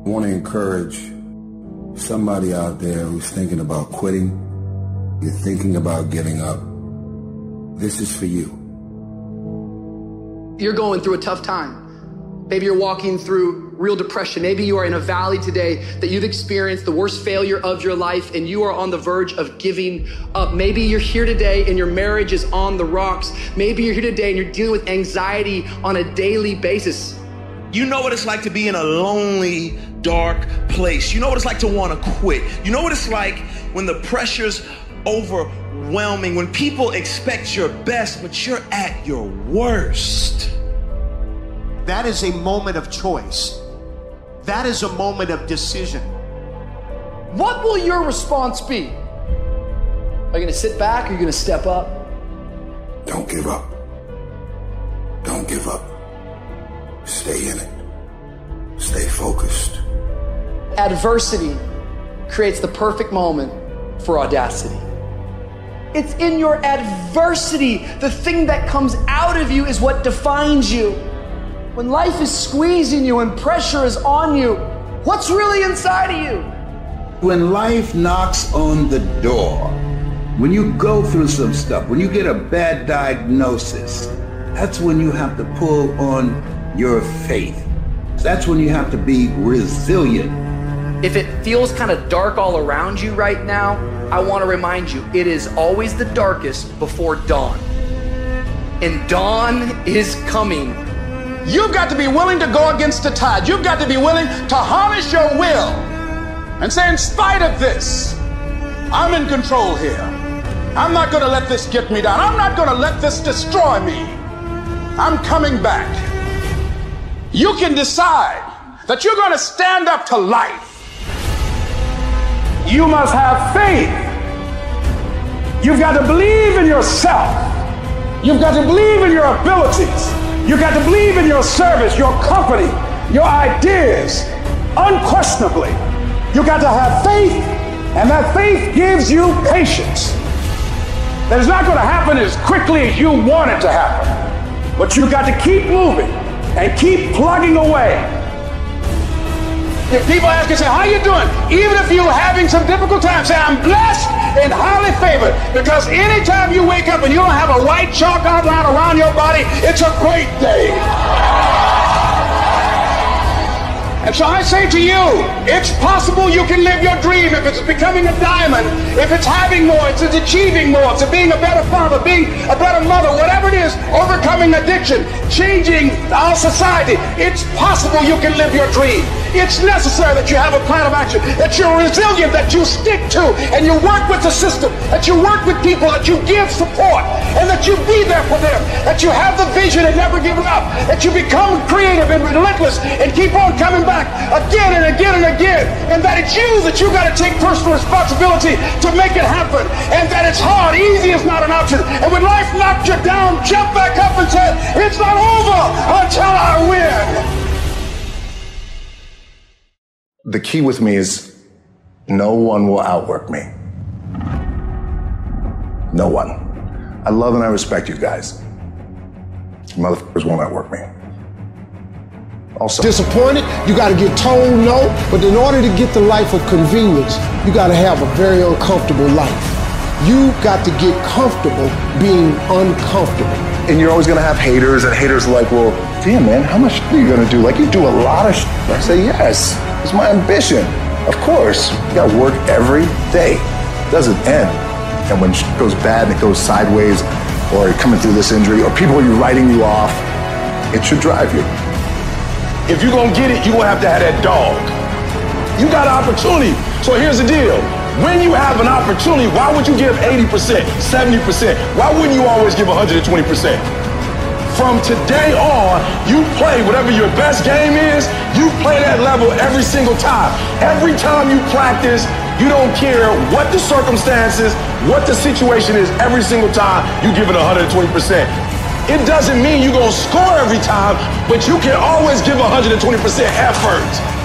I want to encourage somebody out there who's thinking about quitting, you're thinking about giving up. This is for you. You're going through a tough time. Maybe you're walking through real depression. Maybe you are in a valley today that you've experienced the worst failure of your life and you are on the verge of giving up. Maybe you're here today and your marriage is on the rocks. Maybe you're here today and you're dealing with anxiety on a daily basis. You know what it's like to be in a lonely, dark place. You know what it's like to want to quit. You know what it's like when the pressure's overwhelming, when people expect your best, but you're at your worst. That is a moment of choice. That is a moment of decision. What will your response be? Are you going to sit back or are you going to step up? Don't give up. Don't give up. Stay in it. Stay focused. Adversity creates the perfect moment for audacity. It's in your adversity. The thing that comes out of you is what defines you. When life is squeezing you and pressure is on you, what's really inside of you? When life knocks on the door, when you go through some stuff, when you get a bad diagnosis, that's when you have to pull on your faith. That's when you have to be resilient. If it feels kind of dark all around you right now, I want to remind you, it is always the darkest before dawn. And dawn is coming. You've got to be willing to go against the tide. You've got to be willing to harness your will and say, in spite of this, I'm in control here. I'm not going to let this get me down. I'm not going to let this destroy me. I'm coming back. You can decide that you're going to stand up to life. You must have faith. You've got to believe in yourself. You've got to believe in your abilities. You've got to believe in your service, your company, your ideas. Unquestionably, you've got to have faith, and that faith gives you patience. That it's not going to happen as quickly as you want it to happen. But you've got to keep moving and keep plugging away. If people ask you, say, how you doing? Even if you're having some difficult times, say, I'm blessed and highly favored. Because anytime you wake up and you don't have a white chalk outline around your body, it's a great day. And so I say to you, it's possible you can live your dream. If it's becoming a diamond, if it's having more, it's achieving more, it's being a better father, being a better mother, whatever it is, overcoming addiction, changing our society, it's possible you can live your dream. It's necessary that you have a plan of action, that you're resilient, that you stick to, and you work with the system, that you work with people, that you give support, and that you be there for them, that you have the vision and never give up, that you become creative and relentless and keep on coming back again and again and again, and that it's you that you got to take personal responsibility to make it happen, and that it's hard. Easy is not an option. And when life knocks you down, jump back up and say, it's not over until I win. The key with me is no one will outwork me. No one. I love and I respect you guys. Motherfuckers won't outwork me. Also, disappointed, you got to get told no, but in order to get the life of convenience, you got to have a very uncomfortable life. You got to get comfortable being uncomfortable. And you're always going to have haters, and haters are like, well, damn, man, how much are you going to do? Like, you do a lot of shit. I say, yes, it's my ambition. Of course, you got to work every day. It doesn't end. And when shit goes bad and it goes sideways, or you're coming through this injury, or people are writing you off, it should drive you. If you're going to get it, you're going to have that dog. You got an opportunity. So here's the deal. When you have an opportunity, why would you give 80%, 70%? Why wouldn't you always give 120%? From today on, you play whatever your best game is, you play that level every single time. Every time you practice, you don't care what the circumstances, what the situation is, every single time you give it 120%. It doesn't mean you're going to score every time, but you can always give 120% effort.